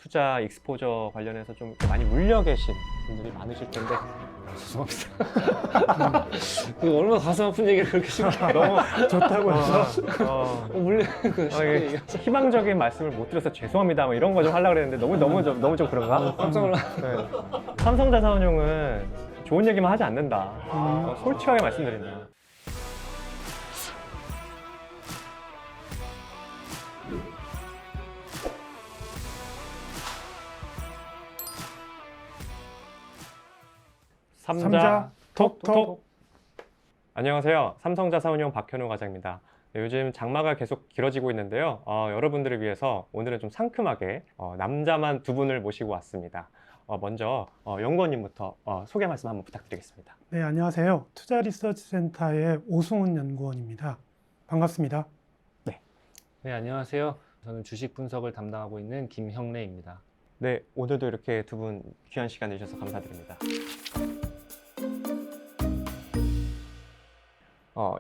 투자 익스포저 관련해서 좀 이렇게 많이 물려 계신 분들이 많으실 텐데 죄송합니다. 그 얼마나 가슴 아픈 얘기를 그렇게 쉽게 너무 좋다고 해서 물리는 거 이게 쉽게 얘기하죠. 희망적인 말씀을 못 드려서 죄송합니다 뭐 이런 거 좀 하려고 그랬는데 너무 좀 그런가? 깜짝 놀라. 네. 삼성자산운용은 좋은 얘기만 하지 않는다. 솔직하게 말씀드린다. 삼자 톡톡. 안녕하세요. 삼성자산운용 박현우 과장입니다. 네, 요즘 장마가 계속 길어지고 있는데요. 여러분들을 위해서 오늘은 좀 상큼하게 남자만 두 분을 모시고 왔습니다. 먼저 연구원님부터 소개 말씀 한번 부탁드리겠습니다. 네, 안녕하세요. 투자리서치센터의 오승훈 연구원입니다. 반갑습니다. 네, 안녕하세요. 저는 주식 분석을 담당하고 있는 김형래입니다. 네, 오늘도 이렇게 두 분 귀한 시간 내주셔서 감사드립니다.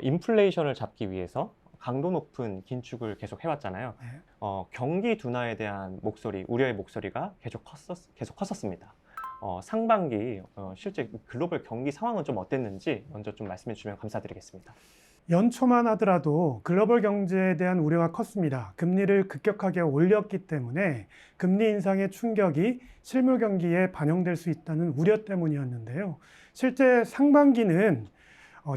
인플레이션을 잡기 위해서 강도 높은 긴축을 계속 해왔잖아요. 네. 경기 둔화에 대한 우려의 목소리가 계속 컸었습니다. 상반기 실제 글로벌 경기 상황은 좀 어땠는지 먼저 좀 말씀해 주시면 감사드리겠습니다. 연초만 하더라도 글로벌 경제에 대한 우려가 컸습니다. 금리를 급격하게 올렸기 때문에 금리 인상의 충격이 실물 경기에 반영될 수 있다는 우려 때문이었는데요. 실제 상반기는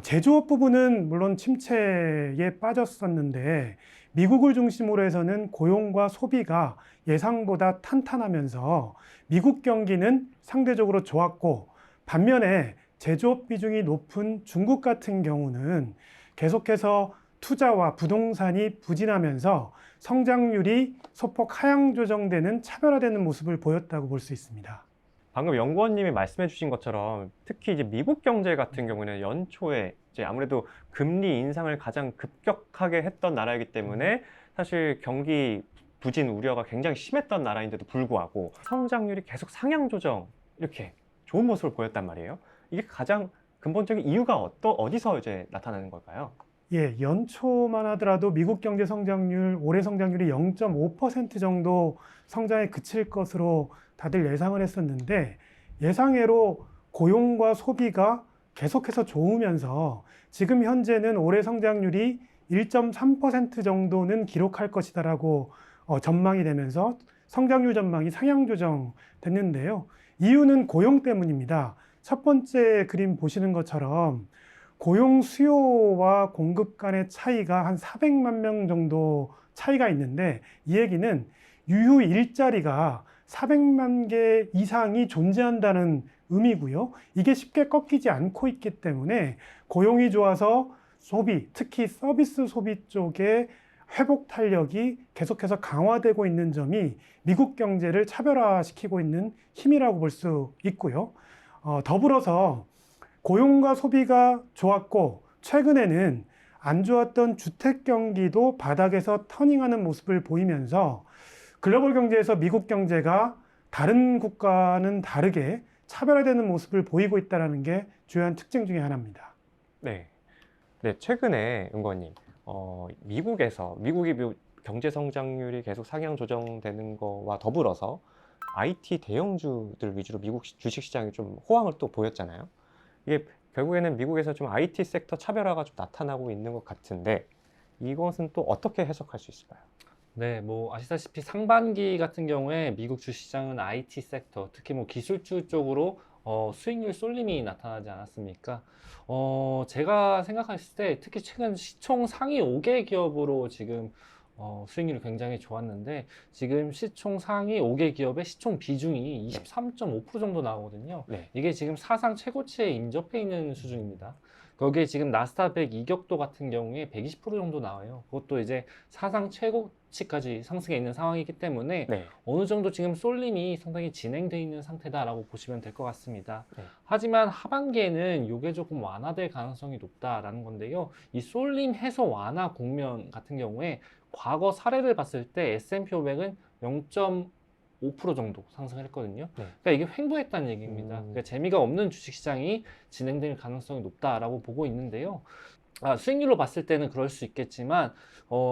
제조업 부분은 물론 침체에 빠졌었는데 미국을 중심으로 해서는 고용과 소비가 예상보다 탄탄하면서 미국 경기는 상대적으로 좋았고, 반면에 제조업 비중이 높은 중국 같은 경우는 계속해서 투자와 부동산이 부진하면서 성장률이 소폭 하향 조정되는 차별화되는 모습을 보였다고 볼 수 있습니다. 방금 연구원님이 말씀해 주신 것처럼 특히 이제 미국 경제 같은 경우는 연초에 이제 아무래도 금리 인상을 가장 급격하게 했던 나라이기 때문에 사실 경기 부진 우려가 굉장히 심했던 나라인데도 불구하고 성장률이 계속 상향 조정 이렇게 좋은 모습을 보였단 말이에요. 이게 가장 근본적인 이유가 어디서 이제 나타나는 걸까요? 예, 연초만 하더라도 미국 경제 성장률, 올해 성장률이 0.5% 정도 성장에 그칠 것으로 다들 예상을 했었는데, 예상외로 고용과 소비가 계속해서 좋으면서 지금 현재는 올해 성장률이 1.3% 정도는 기록할 것이다라고 전망이 되면서 성장률 전망이 상향 조정됐는데요. 이유는 고용 때문입니다. 첫 번째 그림 보시는 것처럼 고용 수요와 공급 간의 차이가 한 400만 명 정도 차이가 있는데, 이 얘기는 유휴 일자리가 400만 개 이상이 존재한다는 의미고요. 이게 쉽게 꺾이지 않고 있기 때문에 고용이 좋아서 소비, 특히 서비스 소비 쪽에 회복 탄력이 계속해서 강화되고 있는 점이 미국 경제를 차별화시키고 있는 힘이라고 볼 수 있고요. 더불어서 고용과 소비가 좋았고, 최근에는 안 좋았던 주택 경기도 바닥에서 터닝하는 모습을 보이면서 글로벌 경제에서 미국 경제가 다른 국가는 다르게 차별화되는 모습을 보이고 있다는 게 주요한 특징 중에 하나입니다. 네, 최근에 연구원님, 미국이 경제 성장률이 계속 상향 조정되는 거와 더불어서 IT 대형주들 위주로 미국 주식 시장이 좀 호황을 또 보였잖아요. 이게 결국에는 미국에서 좀 IT 섹터 차별화가 좀 나타나고 있는 것 같은데, 이것은 또 어떻게 해석할 수 있을까요? 네, 아시다시피 상반기 같은 경우에 미국 주시장은 IT 섹터, 특히 기술주 쪽으로 수익률 쏠림이 나타나지 않았습니까? 제가 생각했을 때 특히 최근 시총 상위 5개 기업으로 지금 수익률이 굉장히 좋았는데, 지금 시총 상위 5개 기업의 시총 비중이 23.5% 정도 나오거든요. 네. 이게 지금 사상 최고치에 인접해 있는 수준입니다. 거기에 지금 나스닥 100 이격도 같은 경우에 120% 정도 나와요. 그것도 이제 사상 최고치까지 상승해 있는 상황이기 때문에 네. 어느 정도 지금 쏠림이 상당히 진행되어 있는 상태다라고 보시면 될 것 같습니다. 네. 하지만 하반기에는 이게 조금 완화될 가능성이 높다라는 건데요. 이 쏠림 해소 완화 국면 같은 경우에 과거 사례를 봤을 때 S&P 500은 0.5% 정도 상승을 했거든요. 네. 그러니까 이게 횡보했다는 얘기입니다. 그러니까 재미가 없는 주식시장이 진행될 가능성이 높다라고 보고 있는데요. 수익률로 봤을 때는 그럴 수 있겠지만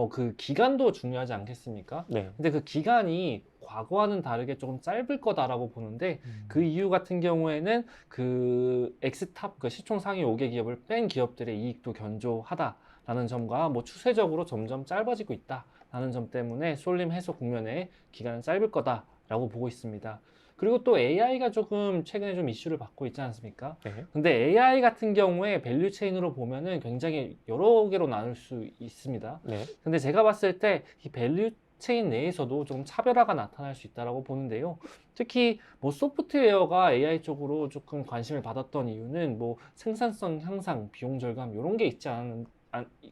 그 기간도 중요하지 않겠습니까? 네. 근데 그 기간이 과거와는 다르게 조금 짧을 거다라고 보는데 그 이유 같은 경우에는 그 엑스탑 그 시총 상위 5개 기업을 뺀 기업들의 이익도 견조하다라는 점과 뭐 추세적으로 점점 짧아지고 있다라는 점 때문에 쏠림 해소 국면의 기간은 짧을 거다라고 보고 있습니다. 그리고 또 AI가 조금 최근에 좀 이슈를 받고 있지 않습니까? 네. 근데 AI 같은 경우에 밸류 체인으로 보면은 굉장히 여러 개로 나눌 수 있습니다. 네. 근데 제가 봤을 때 이 밸류 체인 내에서도 좀 차별화가 나타날 수 있다고 보는데요. 특히 뭐 소프트웨어가 AI 쪽으로 조금 관심을 받았던 이유는 뭐 생산성 향상, 비용 절감 이런 게 있지 않은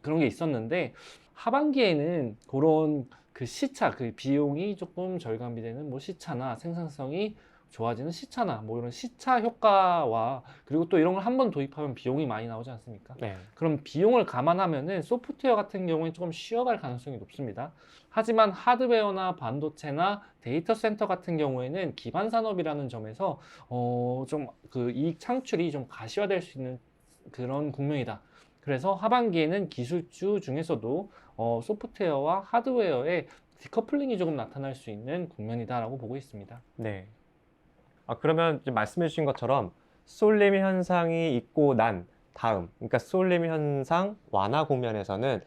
그런 게 있었는데 하반기에는 그런 그 시차, 그 비용이 조금 절감이 되는 뭐 시차나 생산성이 좋아지는 시차나 뭐 이런 시차 효과와 그리고 또 이런 걸 한번 도입하면 비용이 많이 나오지 않습니까? 네. 그럼 비용을 감안하면은 소프트웨어 같은 경우에 조금 쉬어갈 가능성이 높습니다. 하지만 하드웨어나 반도체나 데이터 센터 같은 경우에는 기반 산업이라는 점에서 좀 그 이익 창출이 좀 가시화될 수 있는 그런 국면이다. 그래서 하반기에는 기술주 중에서도 소프트웨어와 하드웨어의 디커플링이 조금 나타날 수 있는 국면이다라고 보고 있습니다. 네. 그러면 지금 말씀해 주신 것처럼 쏠림 현상이 있고 난 다음, 그러니까 쏠림 현상 완화 국면에서는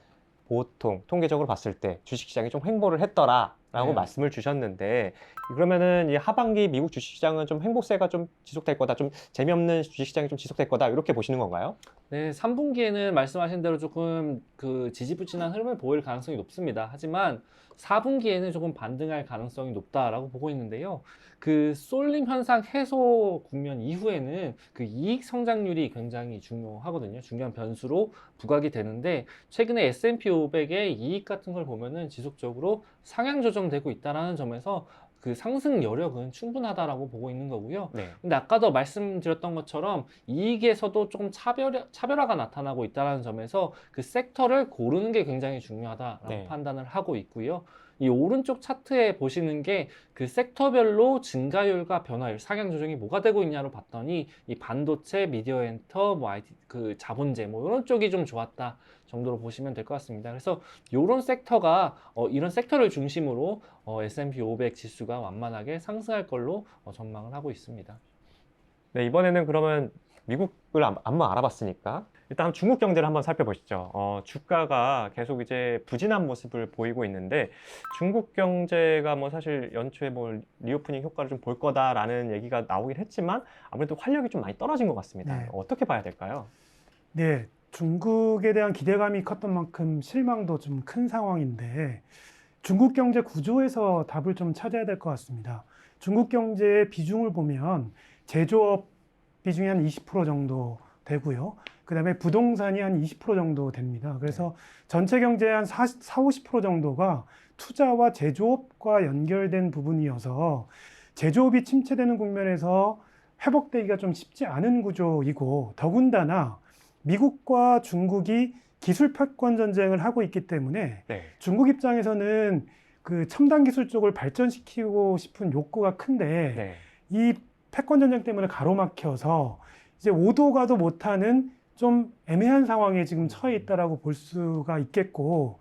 보통 통계적으로 봤을 때 주식시장이 좀 횡보를 했더라라고 네. 말씀을 주셨는데, 그러면은 이 하반기 미국 주식시장은 좀 횡보세가 좀 지속될 거다, 좀 재미없는 주식시장이 좀 지속될 거다, 이렇게 보시는 건가요? 네, 3분기에는 말씀하신 대로 조금 그 지지부진한 흐름을 보일 가능성이 높습니다. 하지만 4분기에는 조금 반등할 가능성이 높다라고 보고 있는데요. 그 쏠림 현상 해소 국면 이후에는 그 이익 성장률이 굉장히 중요하거든요. 중요한 변수로 부각이 되는데 최근에 S&P 500의 이익 같은 걸 보면은 지속적으로 상향 조정되고 있다라는 점에서 그 상승 여력은 충분하다라고 보고 있는 거고요. 네. 근데 아까도 말씀드렸던 것처럼 이익에서도 조금 차별화가 나타나고 있다는 점에서 그 섹터를 고르는 게 굉장히 중요하다라고 네. 판단을 하고 있고요. 이 오른쪽 차트에 보시는 게 그 섹터별로 증가율과 변화율, 상향 조정이 뭐가 되고 있냐로 봤더니 이 반도체, 미디어 엔터, 뭐 IT, 그 자본재 뭐 이런 쪽이 좀 좋았다 정도로 보시면 될 것 같습니다. 그래서 이런 섹터가 이런 섹터를 중심으로 S&P 500 지수가 완만하게 상승할 걸로 전망을 하고 있습니다. 네, 이번에는 그러면 미국을 한번 알아봤으니까 일단 중국 경제를 한번 살펴보시죠. 주가가 계속 이제 부진한 모습을 보이고 있는데, 중국 경제가 뭐 사실 연초에 뭐 리오프닝 효과를 좀 볼 거다라는 얘기가 나오긴 했지만 아무래도 활력이 좀 많이 떨어진 것 같습니다. 네. 어떻게 봐야 될까요? 네, 중국에 대한 기대감이 컸던 만큼 실망도 좀 큰 상황인데 중국 경제 구조에서 답을 좀 찾아야 될 것 같습니다. 중국 경제의 비중을 보면 제조업 비중이 한 20% 정도 되고요. 그 다음에 부동산이 한 20% 정도 됩니다. 그래서 전체 경제의 한 50% 정도가 투자와 제조업과 연결된 부분이어서 제조업이 침체되는 국면에서 회복되기가 좀 쉽지 않은 구조이고, 더군다나 미국과 중국이 기술 패권 전쟁을 하고 있기 때문에 네. 중국 입장에서는 그 첨단 기술 쪽을 발전시키고 싶은 욕구가 큰데 네. 이 패권 전쟁 때문에 가로막혀서 이제 오도 가도 못하는 좀 애매한 상황에 지금 처해 있다라고 볼 수가 있겠고,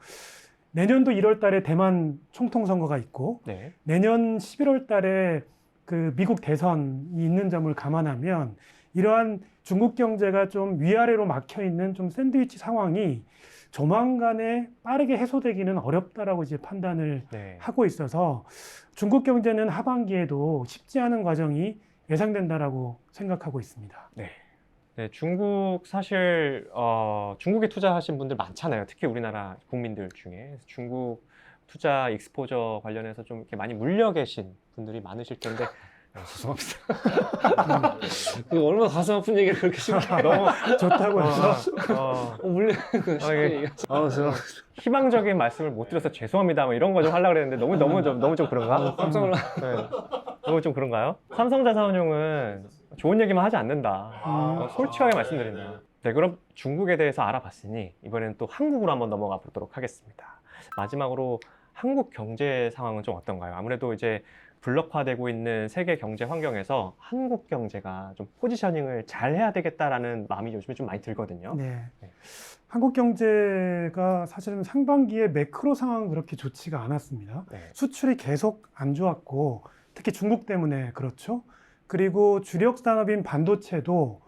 내년도 1월 달에 대만 총통 선거가 있고 네. 내년 11월 달에 그 미국 대선이 있는 점을 감안하면 이러한 중국 경제가 좀 위아래로 막혀 있는 좀 샌드위치 상황이 조만간에 빠르게 해소되기는 어렵다라고 이제 판단을 네. 하고 있어서 중국 경제는 하반기에도 쉽지 않은 과정이 예상된다라고 생각하고 있습니다. 네, 중국 사실 중국에 투자하신 분들 많잖아요. 특히 우리나라 국민들 중에 중국 투자 익스포저 관련해서 좀 이렇게 많이 물려 계신 분들이 많으실 텐데 죄송합니다. 그 얼마나 가슴 아픈 얘기를 그렇게 쉽게 너무 좋다고 해서 물려 그 이게- 쉽게 얘기하죠. 죄송합니다. 희망적인 말씀을 못 드려서 죄송합니다. 뭐 이런 거 좀 하려고 그랬는데 너무 좀 그런가? 깜짝 놀라. 네. 너무 좀 그런가요? 삼성자산운용은 좋은 얘기만 하지 않는다. 솔직하게 말씀드린다. 네, 그럼 중국에 대해서 알아봤으니 이번에는 또 한국으로 한번 넘어가 보도록 하겠습니다. 마지막으로 한국 경제 상황은 좀 어떤가요? 아무래도 이제 블록화되고 있는 세계 경제 환경에서 한국 경제가 좀 포지셔닝을 잘 해야 되겠다라는 마음이 요즘에 좀 많이 들거든요. 네. 네. 한국 경제가 사실은 상반기에 매크로 상황은 그렇게 좋지가 않았습니다. 네. 수출이 계속 안 좋았고, 특히 중국 때문에 그렇죠. 그리고 주력 산업인 반도체도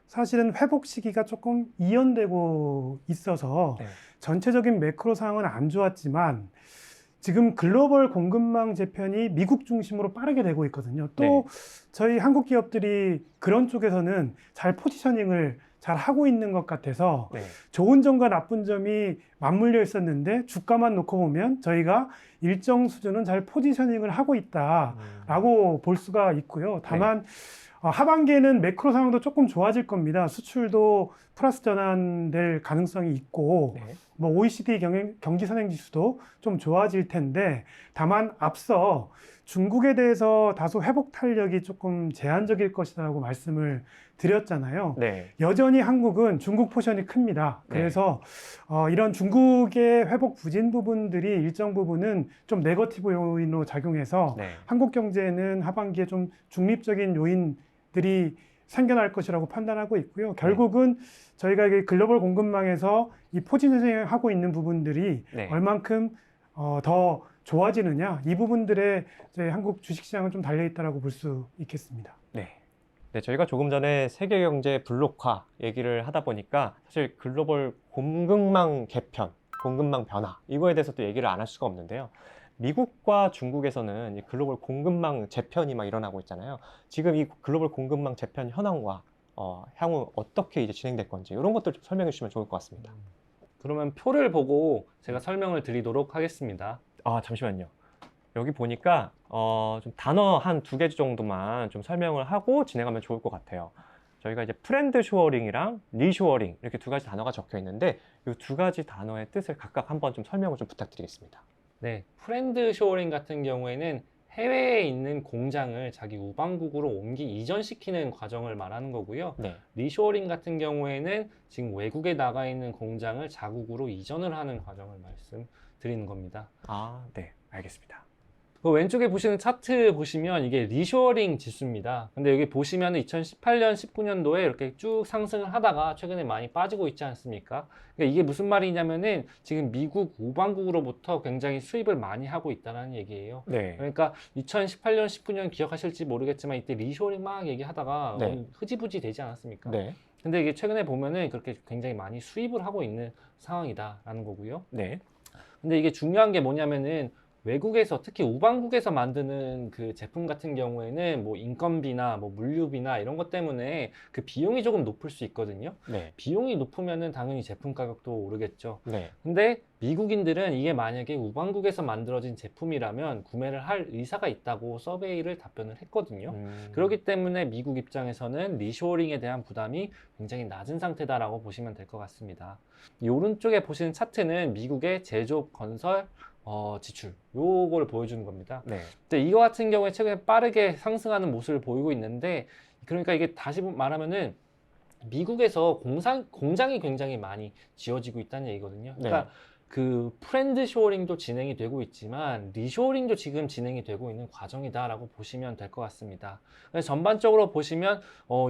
사실은 회복 시기가 조금 이연되고 있어서 네. 전체적인 매크로 상황은 안 좋았지만 지금 글로벌 공급망 재편이 미국 중심으로 빠르게 되고 있거든요. 또 네. 저희 한국 기업들이 그런 쪽에서는 잘 포지셔닝을 잘 하고 있는 것 같아서 네. 좋은 점과 나쁜 점이 맞물려 있었는데 주가만 놓고 보면 저희가 일정 수준은 잘 포지셔닝을 하고 있다라고 볼 수가 있고요. 다만 하반기에는 매크로 상황도 조금 좋아질 겁니다. 수출도 플러스 전환될 가능성이 있고 네. 뭐 OECD 경기 선행 지수도 좀 좋아질 텐데 다만 앞서 중국에 대해서 다소 회복 탄력이 조금 제한적일 것이라고 말씀을 드렸잖아요. 네. 여전히 한국은 중국 포션이 큽니다. 그래서 이런 중국의 회복 부진 부분들이 일정 부분은 좀 네거티브 요인으로 작용해서 네. 한국 경제는 하반기에 좀 중립적인 요인들이 생겨날 것이라고 판단하고 있고요. 결국은 저희가 이 글로벌 공급망에서 이 포지셔닝하고 있는 부분들이 네. 얼만큼 더 좋아지느냐 이 부분들에 저희 한국 주식시장은 좀 달려있다라고 볼 수 있겠습니다. 네. 네, 저희가 조금 전에 세계 경제 블록화 얘기를 하다 보니까 사실 글로벌 공급망 개편, 공급망 변화 이거에 대해서 또 얘기를 안 할 수가 없는데요. 미국과 중국에서는 이 글로벌 공급망 재편이 막 일어나고 있잖아요. 지금 이 글로벌 공급망 재편 현황과 향후 어떻게 이제 진행될 건지 이런 것들 좀 설명해 주시면 좋을 것 같습니다. 그러면 표를 보고 제가 설명을 드리도록 하겠습니다. 아, 잠시만요. 여기 보니까 좀 단어 한 2개 정도만 좀 설명을 하고 진행하면 좋을 것 같아요. 저희가 이제 프렌드 쇼어링이랑 리쇼어링 이렇게 2가지 단어가 적혀 있는데 이 2가지 단어의 뜻을 각각 한번 좀 설명을 좀 부탁드리겠습니다. 네, 프렌드 쇼어링 같은 경우에는 해외에 있는 공장을 자기 우방국으로 이전시키는 과정을 말하는 거고요. 네. 리쇼어링 같은 경우에는 지금 외국에 나가 있는 공장을 자국으로 이전을 하는 과정을 말씀드리는 겁니다. 아, 네, 알겠습니다. 그 왼쪽에 보시는 차트 보시면 이게 리쇼어링 지수입니다. 근데 여기 보시면 2018년, 19년도에 이렇게 쭉 상승을 하다가 최근에 많이 빠지고 있지 않습니까? 그러니까 이게 무슨 말이냐면은 지금 미국 우방국으로부터 굉장히 수입을 많이 하고 있다는 얘기예요. 네. 그러니까 2018년, 19년 기억하실지 모르겠지만 이때 리쇼어링 막 얘기하다가 네. 흐지부지 되지 않았습니까? 네. 근데 이게 최근에 보면은 그렇게 굉장히 많이 수입을 하고 있는 상황이다라는 거고요. 네. 근데 이게 중요한 게 뭐냐면은 외국에서 특히 우방국에서 만드는 그 제품 같은 경우에는 뭐 인건비나 뭐 물류비나 이런 것 때문에 그 비용이 조금 높을 수 있거든요. 네. 비용이 높으면은 당연히 제품 가격도 오르겠죠. 네. 근데 미국인들은 이게 만약에 우방국에서 만들어진 제품이라면 구매를 할 의사가 있다고 서베이를 답변을 했거든요. 그렇기 때문에 미국 입장에서는 리쇼어링에 대한 부담이 굉장히 낮은 상태다라고 보시면 될 것 같습니다. 이 오른쪽에 보시는 차트는 미국의 제조업, 건설, 지출 요걸 보여주는 겁니다. 네. 근데 이거 같은 경우에 최근에 빠르게 상승하는 모습을 보이고 있는데 그러니까 이게 다시 말하면은 미국에서 공장이 굉장히 많이 지어지고 있다는 얘기거든요. 그러니까 네. 그 프렌드 쇼어링도 진행이 되고 있지만 리쇼어링도 지금 진행이 되고 있는 과정이다라고 보시면 될 것 같습니다. 그래서 전반적으로 보시면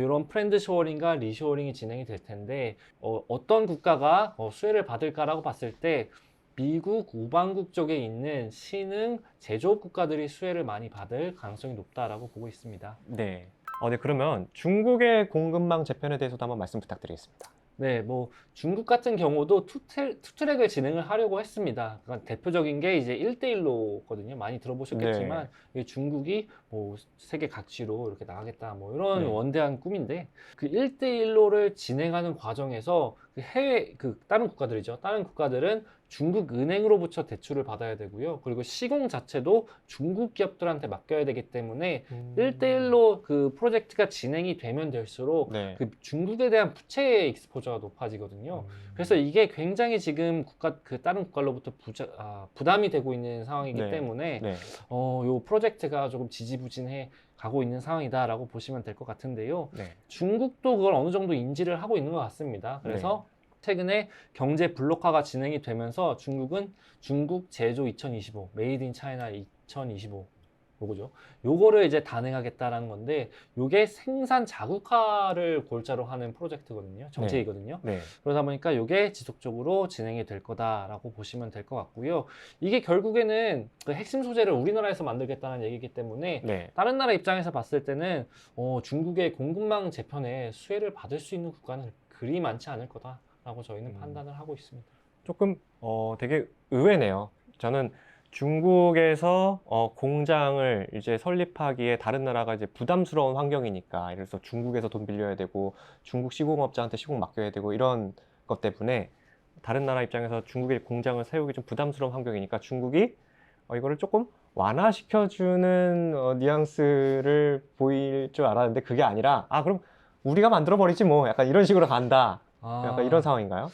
이런 프렌드 쇼어링과 리쇼어링이 진행이 될 텐데 어떤 국가가 수혜를 받을까라고 봤을 때 미국 우방국 쪽에 있는 신흥 제조업 국가들이 수혜를 많이 받을 가능성이 높다라고 보고 있습니다. 네. 네, 그러면 중국의 공급망 재편에 대해서도 한번 말씀 부탁드리겠습니다. 네, 뭐 중국 같은 경우도 투트랙을 진행을 하려고 했습니다. 그러니까 대표적인 게 이제 1대1로거든요. 많이 들어보셨겠지만 이게 중국이 뭐 세계 각지로 이렇게 나가겠다 뭐 이런 네. 원대한 꿈인데 그 1대1로를 진행하는 과정에서 그 해외 그 다른 국가들이죠. 다른 국가들은 중국 은행으로부터 대출을 받아야 되고요. 그리고 시공 자체도 중국 기업들한테 맡겨야 되기 때문에 1대1로 그 프로젝트가 진행이 되면 될수록 네. 그 중국에 대한 부채 익스포저가 높아지거든요. 그래서 이게 굉장히 지금 그 다른 국가로부터 부담이 되고 있는 상황이기 네. 때문에 네. 요 프로젝트가 조금 지지부진해 가고 있는 상황이다라고 보시면 될 것 같은데요. 네. 중국도 그걸 어느 정도 인지를 하고 있는 것 같습니다. 그래서 최근에 경제 블록화가 진행이 되면서 중국은 중국 제조 2025, 메이드 인 차이나 2025 요거죠. 요거를 이제 단행하겠다라는 건데 요게 생산 자국화를 골자로 하는 프로젝트거든요. 정책이거든요. 네. 그러다 보니까 요게 지속적으로 진행이 될 거다라고 보시면 될 것 같고요. 이게 결국에는 그 핵심 소재를 우리나라에서 만들겠다는 얘기이기 때문에 네. 다른 나라 입장에서 봤을 때는 중국의 공급망 재편에 수혜를 받을 수 있는 국가는 그리 많지 않을 거다라고 저희는 판단을 하고 있습니다. 조금 되게 의외네요. 저는 중국에서 공장을 이제 설립하기에 다른 나라가 이제 부담스러운 환경이니까, 예를 들어서 중국에서 돈 빌려야 되고 중국 시공업자한테 시공 맡겨야 되고 이런 것 때문에 다른 나라 입장에서 중국의 공장을 세우기 좀 부담스러운 환경이니까 중국이 이거를 조금 완화시켜주는 뉘앙스를 보일 줄 알았는데 그게 아니라 그럼 우리가 만들어 버리지 뭐, 약간 이런 식으로 간다. 약간 이런 상황인가요?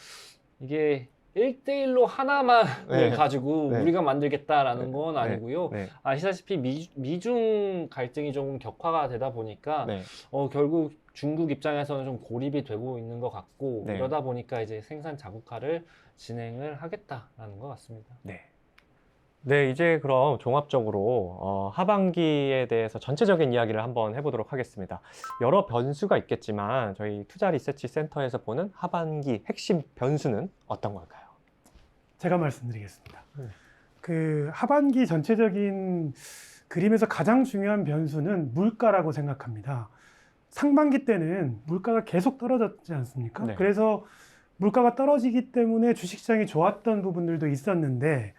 이게 1대1로 하나만 네. 가지고 네. 우리가 만들겠다라는 네. 건 아니고요. 네. 아시다시피 미중 갈등이 좀 격화가 되다 보니까 네. 결국 중국 입장에서는 좀 고립이 되고 있는 것 같고 네. 이러다 보니까 이제 생산 자국화를 진행을 하겠다라는 것 같습니다. 네. 네, 이제 그럼 종합적으로 하반기에 대해서 전체적인 이야기를 한번 해보도록 하겠습니다. 여러 변수가 있겠지만 저희 투자 리서치 센터에서 보는 하반기 핵심 변수는 어떤 걸까요? 제가 말씀드리겠습니다. 네. 그 하반기 전체적인 그림에서 가장 중요한 변수는 물가라고 생각합니다. 상반기 때는 물가가 계속 떨어졌지 않습니까? 네. 그래서 물가가 떨어지기 때문에 주식시장이 좋았던 부분들도 있었는데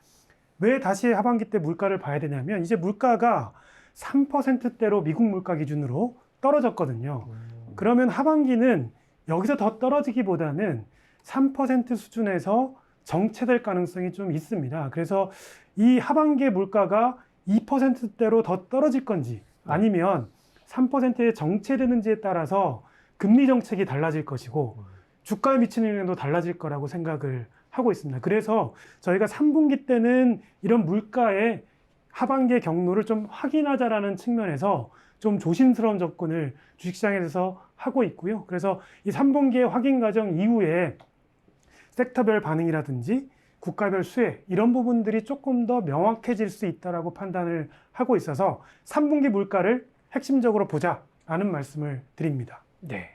왜 다시 하반기 때 물가를 봐야 되냐면 이제 물가가 3%대로 미국 물가 기준으로 떨어졌거든요. 그러면 하반기는 여기서 더 떨어지기보다는 3% 수준에서 정체될 가능성이 좀 있습니다. 그래서 이 하반기의 물가가 2%대로 더 떨어질 건지 아니면 3%에 정체되는지에 따라서 금리 정책이 달라질 것이고 주가에 미치는 영향도 달라질 거라고 생각을 하고 있습니다. 그래서 저희가 3분기 때는 이런 물가의 하반기의 경로를 좀 확인하자라는 측면에서 좀 조심스러운 접근을 주식시장에서 하고 있고요. 그래서 이 3분기의 확인 과정 이후에 섹터별 반응이라든지 국가별 수혜 이런 부분들이 조금 더 명확해질 수 있다라고 판단을 하고 있어서 3분기 물가를 핵심적으로 보자라는 말씀을 드립니다. 네.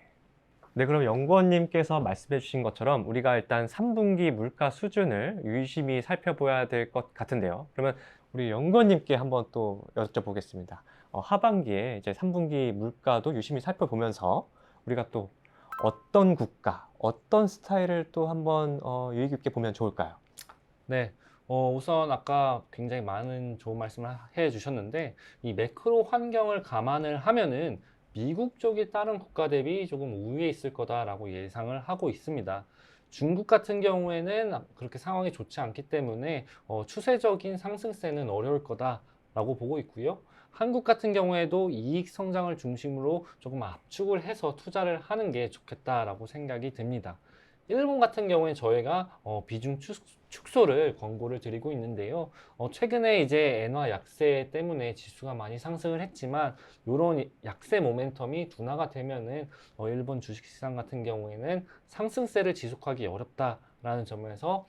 네, 그럼 연구원님께서 말씀해 주신 것처럼 우리가 일단 3분기 물가 수준을 유심히 살펴봐야 될 것 같은데요. 그러면 우리 연구원님께 한번 또 여쭤보겠습니다. 하반기에 이제 3분기 물가도 유심히 살펴보면서 우리가 또 어떤 국가, 어떤 스타일을 또 한번 유의 깊게 보면 좋을까요? 네. 우선 아까 굉장히 많은 좋은 말씀을 해주셨는데 이 매크로 환경을 감안을 하면은 미국 쪽이 다른 국가 대비 조금 우위에 있을 거다라고 예상을 하고 있습니다. 중국 같은 경우에는 그렇게 상황이 좋지 않기 때문에 추세적인 상승세는 어려울 거다라고 보고 있고요. 한국 같은 경우에도 이익 성장을 중심으로 조금 압축을 해서 투자를 하는 게 좋겠다라고 생각이 듭니다. 일본 같은 경우에 저희가 비중 축소를 권고를 드리고 있는데요. 최근에 이제 엔화 약세 때문에 지수가 많이 상승을 했지만 이런 약세 모멘텀이 둔화가 되면은 일본 주식시장 같은 경우에는 상승세를 지속하기 어렵다라는 점에서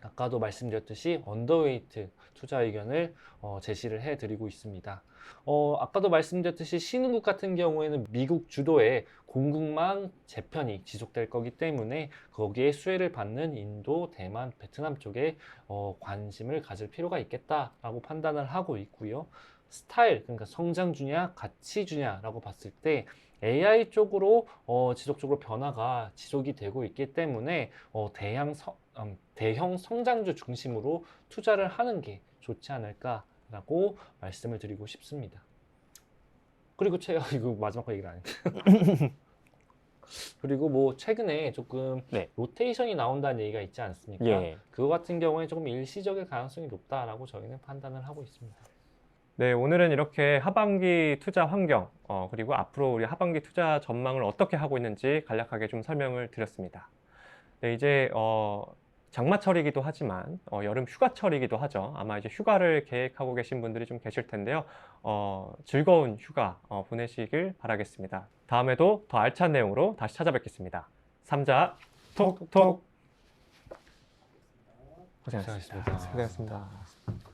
아까도 말씀드렸듯이 언더웨이트 투자 의견을 제시를 해드리고 있습니다. 아까도 말씀드렸듯이 신흥국 같은 경우에는 미국 주도의 공급망 재편이 지속될 거기 때문에 거기에 수혜를 받는 인도, 대만, 베트남 쪽에 관심을 가질 필요가 있겠다라고 판단을 하고 있고요. 스타일, 그러니까 성장주냐, 가치주냐라고 봤을 때 AI 쪽으로 지속적으로 변화가 지속이 되고 있기 때문에 대형 성장주 중심으로 투자를 하는 게 좋지 않을까라고 말씀을 드리고 싶습니다. 그리고 이거 마지막 거 얘기를 안 했는데 그리고 뭐 최근에 조금 네. 로테이션이 나온다는 얘기가 있지 않습니까? 예. 그거 같은 경우에 조금 일시적일 가능성이 높다라고 저희는 판단을 하고 있습니다. 네, 오늘은 이렇게 하반기 투자 환경, 그리고 앞으로 우리 하반기 투자 전망을 어떻게 하고 있는지 간략하게 좀 설명을 드렸습니다. 네, 이제 장마철이기도 하지만 여름 휴가철이기도 하죠. 아마 이제 휴가를 계획하고 계신 분들이 좀 계실 텐데요. 즐거운 휴가 보내시길 바라겠습니다. 다음에도 더 알찬 내용으로 다시 찾아뵙겠습니다. 삼자 톡톡. 고생하셨습니다. 고생하셨습니다. 고생하셨습니다.